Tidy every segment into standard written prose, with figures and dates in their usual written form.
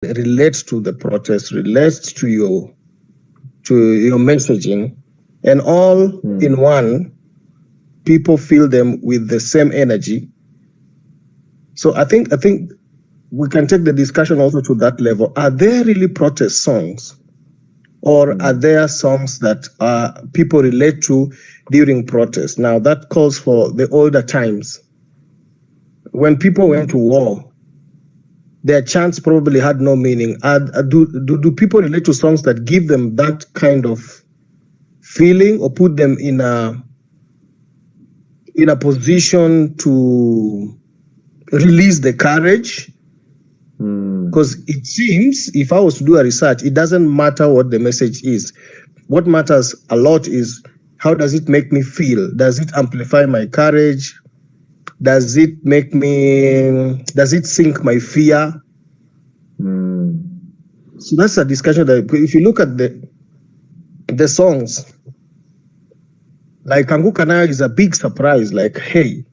relates to the protest, relates to your messaging, and all in one, people feel them with the same energy. So I think we can take the discussion also to that level. Are there really protest songs, or are there songs that people relate to during protest? Now that calls for the older times when people went to war. Their chants probably had no meaning. Do people relate to songs that give them that kind of feeling, or put them in a position to release the courage? Because it seems, if I was to do a research, it doesn't matter what the message is. What matters a lot is, how does it make me feel? Does it amplify my courage? Does it sink my fear? So that's a discussion that, if you look at the songs, like Angukana is a big surprise. Like, hey,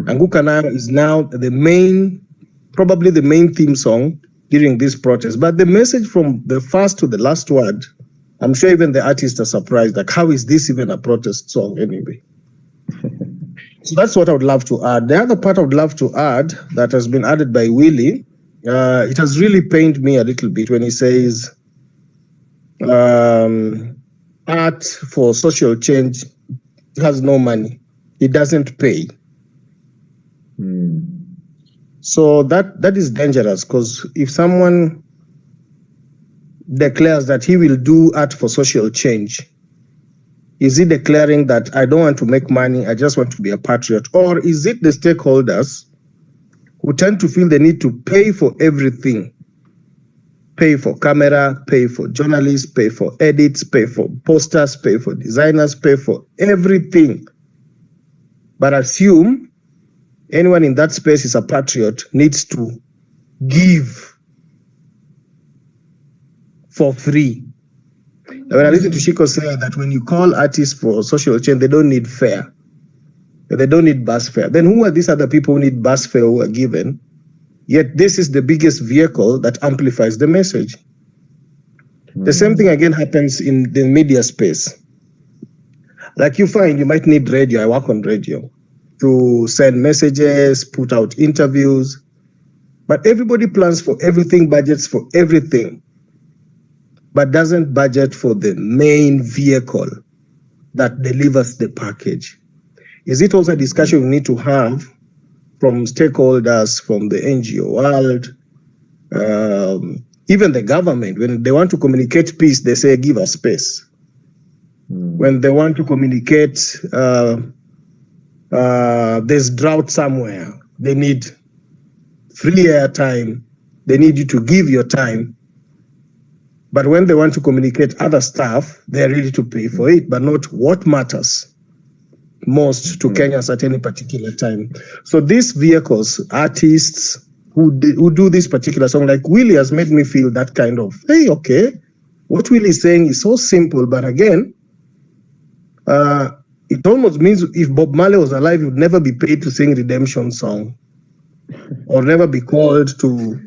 Angukana is now probably the main theme song during this protest. But the message from the first to the last word, I'm sure even the artists are surprised. Like, how is this even a protest song anyway? So that's what I would love to add. The other part I would love to add that has been added by Willie, it has really pained me a little bit when he says, art for social change has no money. It doesn't pay. So that is dangerous, because if someone declares that he will do art for social change, is he declaring that I don't want to make money, I just want to be a patriot? Or is it the stakeholders who tend to feel the need to pay for everything? Pay for camera, pay for journalists, pay for edits, pay for posters, pay for designers, pay for everything. But assume anyone in that space is a patriot, needs to give for free. When I listen to Shiko say that when you call artists for social change, they don't need fare. They don't need bus fare. Then who are these other people who need bus fare who are given? Yet this is the biggest vehicle that amplifies the message. The same thing again happens in the media space. Like you find you might need radio. I work on radio to send messages, put out interviews. But everybody plans for everything, budgets for everything, but doesn't budget for the main vehicle that delivers the package. Is it also a discussion we need to have from stakeholders, from the NGO world, even the government? When they want to communicate peace, they say, give us space. When they want to communicate, there's drought somewhere, they need free airtime, they need you to give your time. But when they want to communicate other stuff, they're ready to pay for it, but not what matters most to Kenyans at any particular time. So these vehicles, artists who do this particular song, like Willie has made me feel that kind of, hey, okay, what Willie is saying is so simple, but again, it almost means if Bob Marley was alive, he would never be paid to sing Redemption Song, or never be called to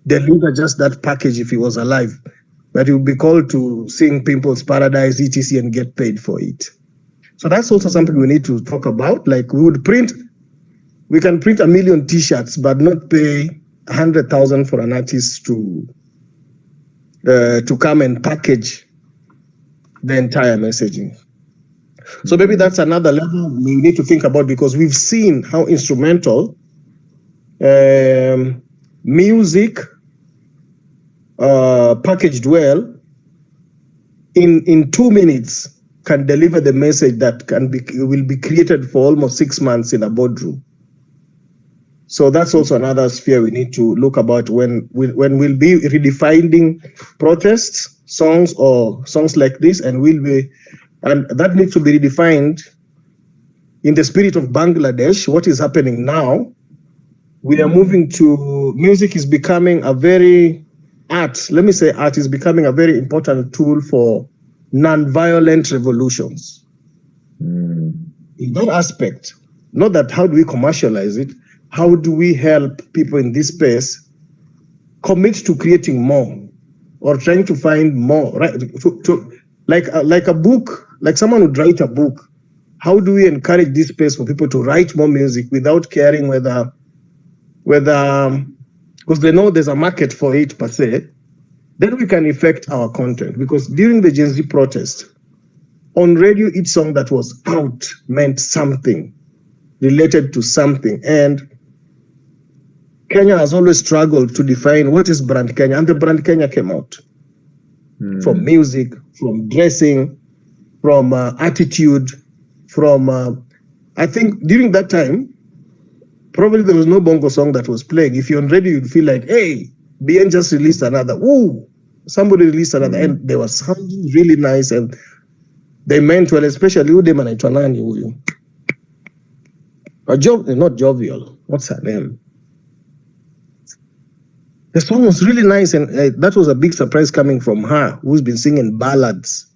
deliver just that package if he was alive. But he would be called to sing Pimple's Paradise, etc., and get paid for it. So that's also something we need to talk about. Like we can print 1 million T-shirts, but not pay 100,000 for an artist to come and package the entire messaging. So maybe that's another level we need to think about, because we've seen how instrumental music packaged well in 2 minutes can deliver the message that will be created for almost 6 months in a boardroom. So that's also another sphere we need to look about when we'll be redefining protest songs or songs like this, and that needs to be redefined in the spirit of Bangladesh. What is happening now? We are moving to music is becoming art is becoming a very important tool for non-violent revolutions. In that aspect, not that how do we commercialize it, how do we help people in this space commit to creating more or trying to find more, right? Like a book, like someone would write a book. How do we encourage this space for people to write more music without caring whether because they know there's a market for it per se, then we can affect our content. Because during the Gen Z protest, on radio, each song that was out meant something, related to something. And Kenya has always struggled to define what is brand Kenya, and the brand Kenya came out from music, from dressing, from attitude, from I think during that time, probably there was no bongo song that was playing. If you're on radio, you'd feel like, hey, BN just released another. Ooh, somebody released another. And they were sounding really nice, and they meant well, especially Udem and Itwanani. Not Jovial. What's her name? The song was really nice, and that was a big surprise coming from her, who's been singing ballads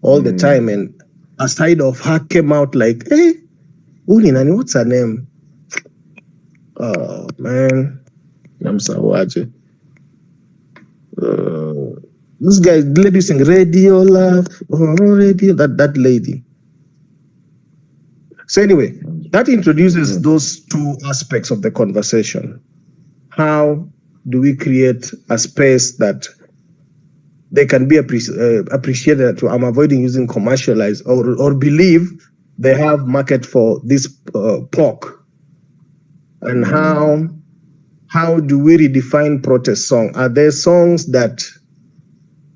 all the time. And a side of her came out like, hey, Nani, what's her name? Oh, man. I'm sorry. This guy, lady sing Radio Love, Radio, that lady. So anyway, that introduces those two aspects of the conversation. How do we create a space that they can be appreciated? I'm avoiding using commercialized or believe they have market for this pork. And how do we redefine protest song? Are there songs that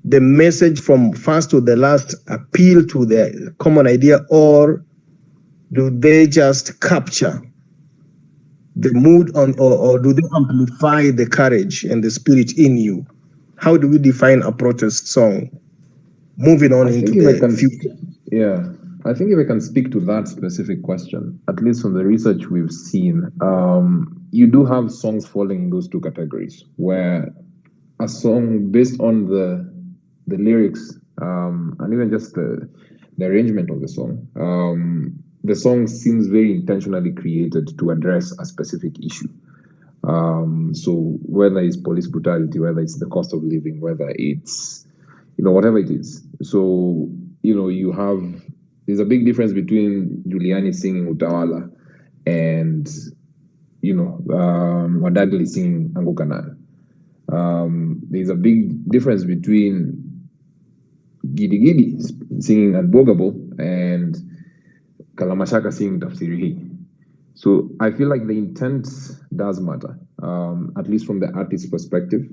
the message from first to the last appeal to the common idea, or do they just capture the mood or do they amplify the courage and the spirit in you? How do we define a protest song? Moving on into the future. Yeah, I think if I can speak to that specific question, at least from the research we've seen, you do have songs falling in those two categories, where a song based on the lyrics and even just the arrangement of the song seems very intentionally created to address a specific issue. So whether it's police brutality, whether it's the cost of living, whether it's, whatever it is. So, there's a big difference between Juliani singing Utawala and, Wadagli singing Angukana. There's a big difference between Gidi Gidi singing Unbogable and Kalamashaka singing Tafsirihi. So I feel like the intent does matter, at least from the artist's perspective.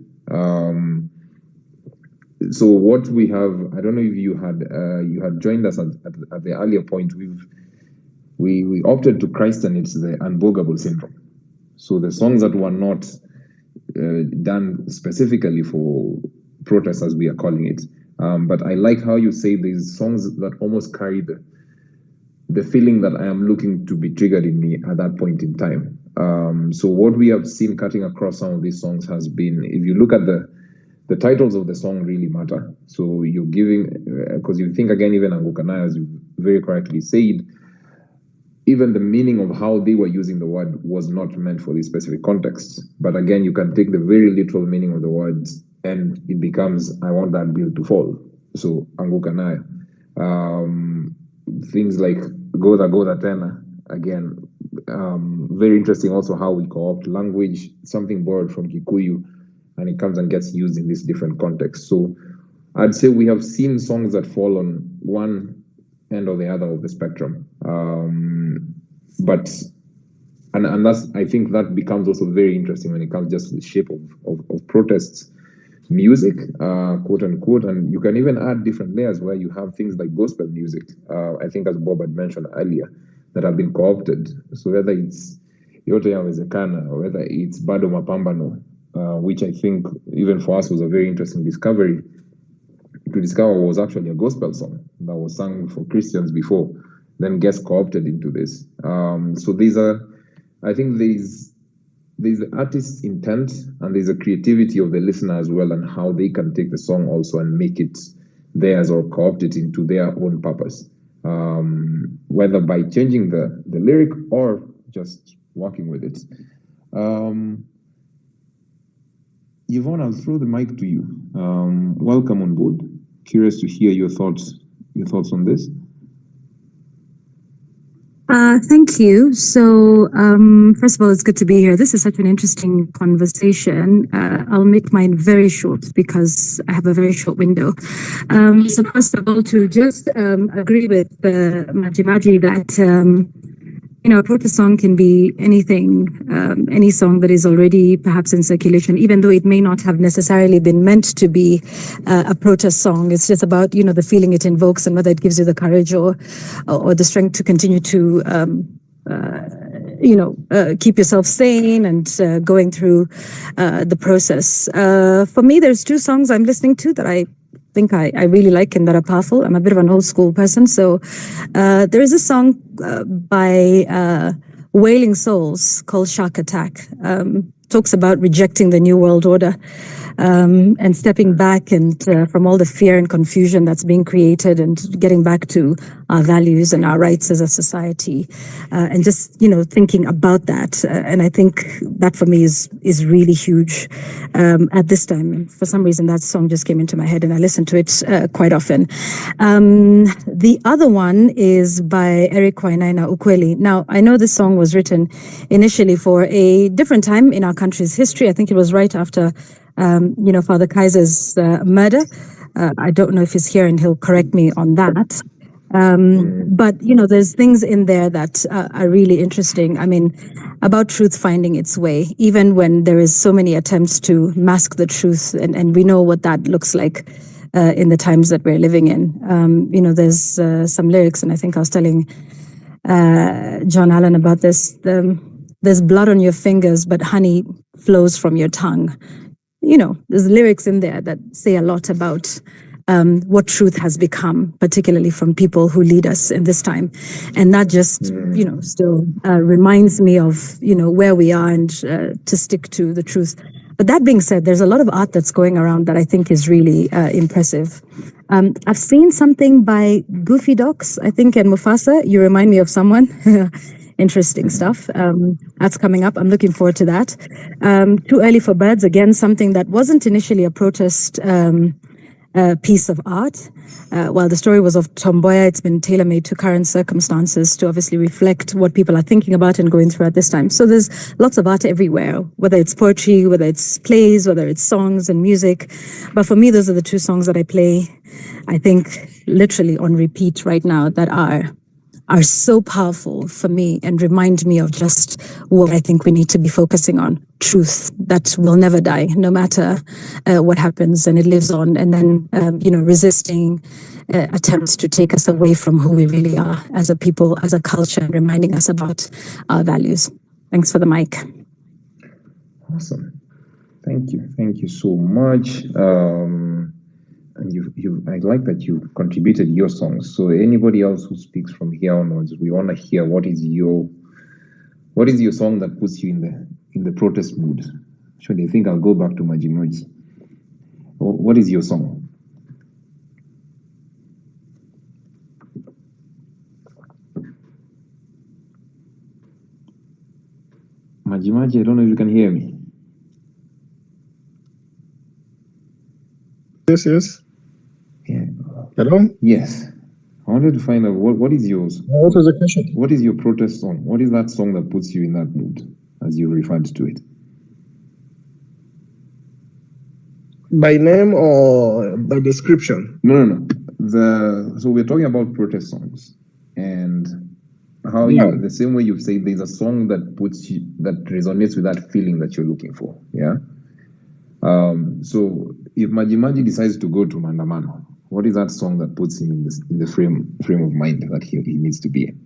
So what we have, I don't know if you had joined us at the earlier point. We opted to christen it the Unbogable syndrome. So the songs that were not done specifically for protest, as we are calling it. But I like how you say these songs that almost carry the feeling that I am looking to be triggered in me at that point in time. So what we have seen cutting across some of these songs has been, if you look at the titles of the song really matter. So you're giving, because you think again, even Angukana, as you very correctly said, even the meaning of how they were using the word was not meant for this specific context. But again, you can take the very literal meaning of the words and it becomes, I want that bill to fall. So Angukana. Things like Goda Tena, again, very interesting also how we co-opt language, something borrowed from Kikuyu, and it comes and gets used in this different context. So I'd say we have seen songs that fall on one end or the other of the spectrum. But that's, I think that becomes also very interesting when it comes just to the shape of protests, music, quote unquote, and you can even add different layers where you have things like gospel music, I think as Bob had mentioned earlier, that have been co-opted. So whether it's Yote Yawezekana or whether it's Bado Mapambano, which I think even for us was a very interesting discovery to discover was actually a gospel song that was sung for Christians before, then gets co-opted into this. So I think there's the artist's intent and there's a creativity of the listener as well, and how they can take the song also and make it theirs or co-opt it into their own purpose, whether by changing the lyric or just working with it. Yvonne, I'll throw the mic to you. Welcome on board. Curious to hear your thoughts on this. Thank you. So, first of all, it's good to be here. This is such an interesting conversation. I'll make mine very short because I have a very short window. So, first of all, to just agree with Maji that a protest song can be anything, any song that is already perhaps in circulation, even though it may not have necessarily been meant to be a protest song. It's just about, the feeling it invokes and whether it gives you the courage or the strength to continue to, keep yourself sane and going through the process. For me, there's two songs I'm listening to that I think I really like and that are powerful. I'm a bit of an old school person. So there is a song by Wailing Souls called Shark Attack. Talks about rejecting the New World Order and stepping back and from all the fear and confusion that's being created and getting back to our values and our rights as a society and just, thinking about that. And I think that for me is really huge at this time. And for some reason, that song just came into my head and I listen to it quite often. The other one is by Eric Wainaina, Ukweli. Now, I know this song was written initially for a different time in our country's history. I think it was right after Father Kaiser's murder. I don't know if he's here and he'll correct me on that. But, there's things in there that are really interesting. I mean, about truth finding its way, even when there is so many attempts to mask the truth. And we know what that looks like in the times that we're living in. There's some lyrics, and I think I was telling John Allen about this. There's blood on your fingers, but honey flows from your tongue. There's lyrics in there that say a lot about what truth has become, particularly from people who lead us in this time. And that just, still reminds me of, where we are and to stick to the truth. But that being said, there's a lot of art that's going around that I think is really impressive. I've seen something by Goofy Docs, I think, and Mufasa. You remind me of someone. Interesting stuff. That's coming up. I'm looking forward to that. Too Early for Birds, again, something that wasn't initially a protest piece of art. While the story was of Tomboya, it's been tailor-made to current circumstances to obviously reflect what people are thinking about and going through at this time. So there's lots of art everywhere, whether it's poetry, whether it's plays, whether it's songs and music. But for me, those are the two songs that I play, I think, literally on repeat right now that are so powerful for me and remind me of just what I think we need to be focusing on. Truth that will never die, no matter what happens, and it lives on. And then, resisting attempts to take us away from who we really are as a people, as a culture, and reminding us about our values. Thanks for the mic. Awesome. Thank you. Thank you so much. And I like that you contributed your songs. So anybody else who speaks from here onwards, we want to hear what is your song that puts you in the protest mood. Actually, I think I'll go back to Majimoji. What is your song? Majimaji, I don't know if you can hear me. Yes. Yeah. Hello? Yes. I wanted to find out what is yours. What was the question? What is your protest song? What is that song that puts you in that mood, as you referred to it? By name or by description? No. So we're talking about protest songs, and how the same way you've said there's a song that resonates with that feeling that you're looking for. Yeah. So if Majimaji decides to go to Mandamano, what is that song that puts him in the frame of mind that he needs to be in?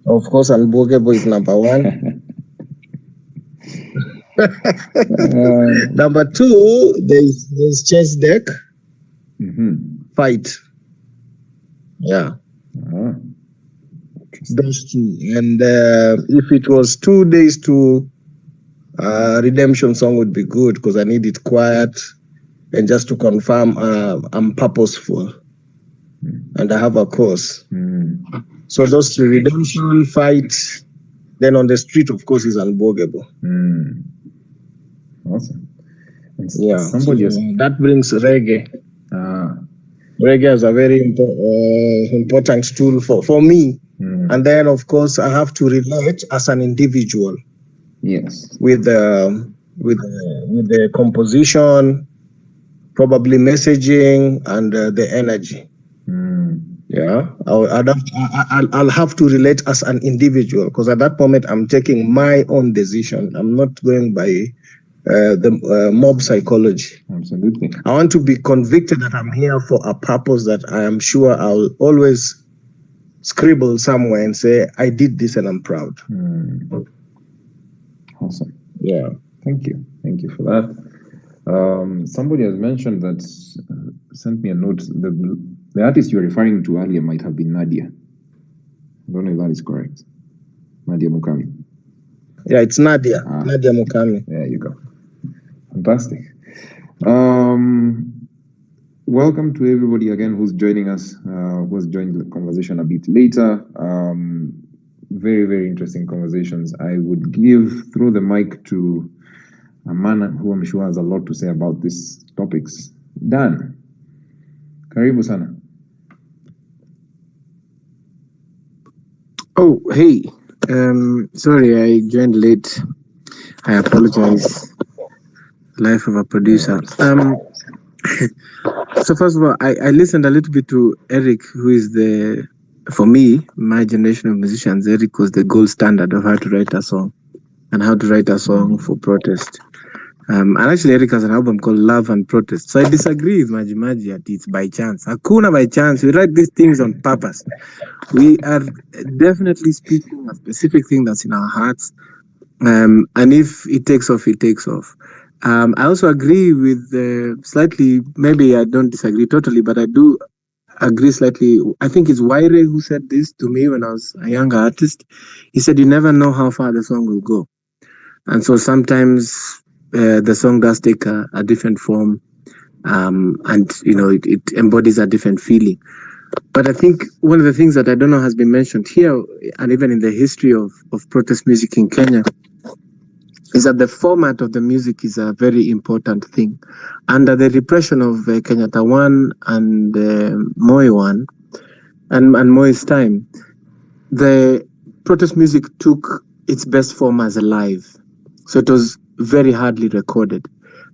Of course, Unbogable is number one. Number two, there's Chess Deck. Fight. Yeah. Those two. And if it was 2 days to Redemption song would be good because I need it quiet and just to confirm I'm purposeful and I have a cause. So those three: Redemption, Fight, then on the street, of course, is Unbogable. Awesome. And Yeah, somebody so else. that brings reggae. Reggae is a very important tool for me. And then, of course, I have to relate as an individual. Yes. With the composition, probably messaging, and the energy. Yeah, I'll have to relate as an individual, because at that moment I'm taking my own decision. I'm not going by the mob psychology. Absolutely. I want to be convicted that I'm here for a purpose that I am sure I'll always scribble somewhere and say, I did this and I'm proud. Awesome. Yeah. Thank you. Thank you for that. Somebody has mentioned that, sent me a note. The artist you're referring to earlier might have been Nadia. I don't know if that is correct. Nadia Mukami. Yeah, it's Nadia. Nadia Mukami. There you go. Fantastic. Welcome to everybody again who's joining us, who's joined the conversation a bit later. Very, very interesting conversations. I would throw the mic to a man who I'm sure has a lot to say about these topics. Dan, karibu sana. Oh, hey. Sorry, I joined late. I apologize. Life of a producer. So first of all, I listened a little bit to Eric, who is for me, my generation of musicians, Eric was the gold standard of how to write a song and how to write a song for protest. And actually, Eric has an album called Love and Protest. So I disagree with Maji at it's by chance. Hakuna by chance. We write these things on purpose. We are definitely speaking a specific thing that's in our hearts. And if it takes off, it takes off. I also agree with slightly, maybe I don't disagree totally, but I do agree slightly. I think it's Waire who said this to me when I was a younger artist. He said, you never know how far the song will go. And so sometimes the song does take a different form, and it embodies a different feeling. But I think one of the things that I don't know has been mentioned here, and even in the history of protest music in Kenya, is that the format of the music is a very important thing. Under the repression of Kenyatta 1 and Moi 1, and Moi's time, the protest music took its best form as a live. So it was very hardly recorded.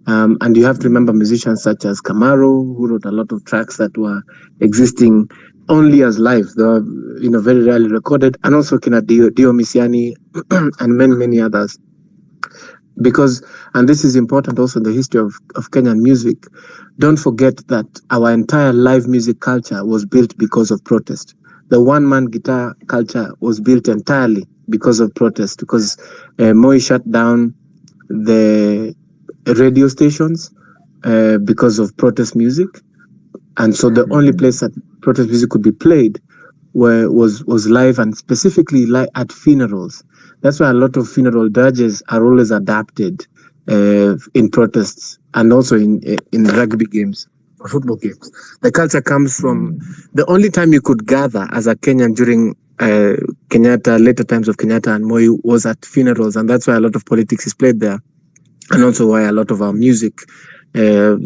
And you have to remember musicians such as Kamaro, who wrote a lot of tracks that were existing only as live. They were, very rarely recorded. And also Kina Dio Misiani and many, many others. Because, and this is important also in the history of Kenyan music, don't forget that our entire live music culture was built because of protest. The one-man guitar culture was built entirely because of protest, because Moi shut down the radio stations because of protest music. And so the only place that protest music could be played was live, and specifically at funerals. That's why a lot of funeral dirges are always adapted in protests, and also in rugby games or football games. The culture comes from the only time you could gather as a Kenyan during later times of Kenyatta and Moi was at funerals, and that's why a lot of politics is played there, and also why a lot of our music,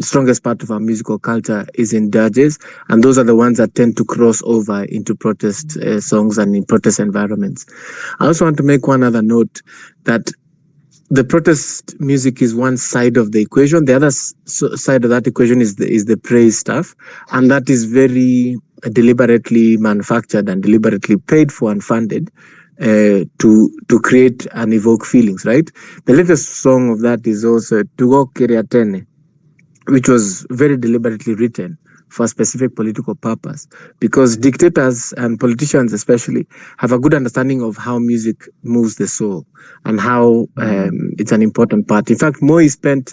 strongest part of our musical culture is in dirges, and those are the ones that tend to cross over into protest songs and in protest environments. I also want to make one other note that the protest music is one side of the equation. The other side of that equation is the praise stuff, and that is very deliberately manufactured and deliberately paid for and funded to create and evoke feelings, right? The latest song of that is also Tugo Kiriatene, which was very deliberately written for a specific political purpose, because dictators and politicians especially have a good understanding of how music moves the soul and how it's an important part. In fact, Moi spent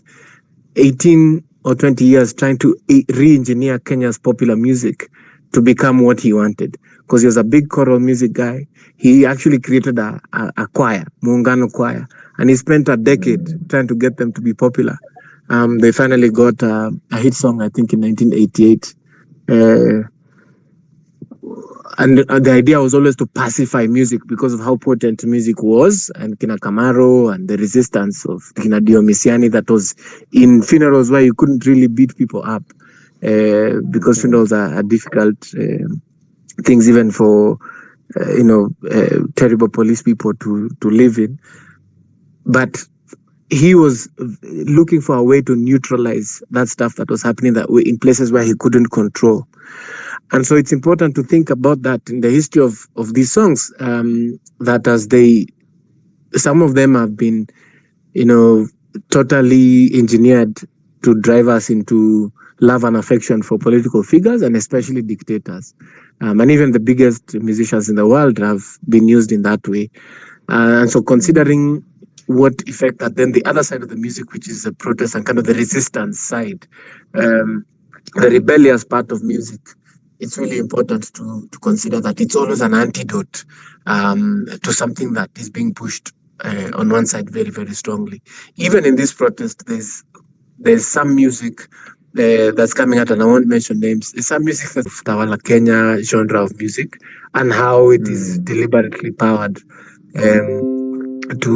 18 or 20 years trying to re-engineer Kenya's popular music to become what he wanted, because he was a big choral music guy. He actually created a choir, Muungano Choir, and he spent a decade trying to get them to be popular. They finally got a hit song, I think, in 1988. and the idea was always to pacify music because of how potent music was, and Kina Kamaro and the resistance of Kina Diomisiani that was in funerals where you couldn't really beat people up because funerals are difficult things even for terrible police people to live in. But he was looking for a way to neutralize that stuff that was happening that way in places where he couldn't control. And so it's important to think about that in the history of these songs, that as some of them have been, totally engineered to drive us into love and affection for political figures and especially dictators. And even the biggest musicians in the world have been used in that way. And so considering what effect that then the other side of the music, which is the protest and kind of the resistance side, the rebellious part of music, it's really important to consider that it's always an antidote to something that is being pushed on one side very, very strongly. Even in this protest, there's some music that's coming out, and I won't mention names. There's some music that's Tawala Kenya genre of music and how it is deliberately powered to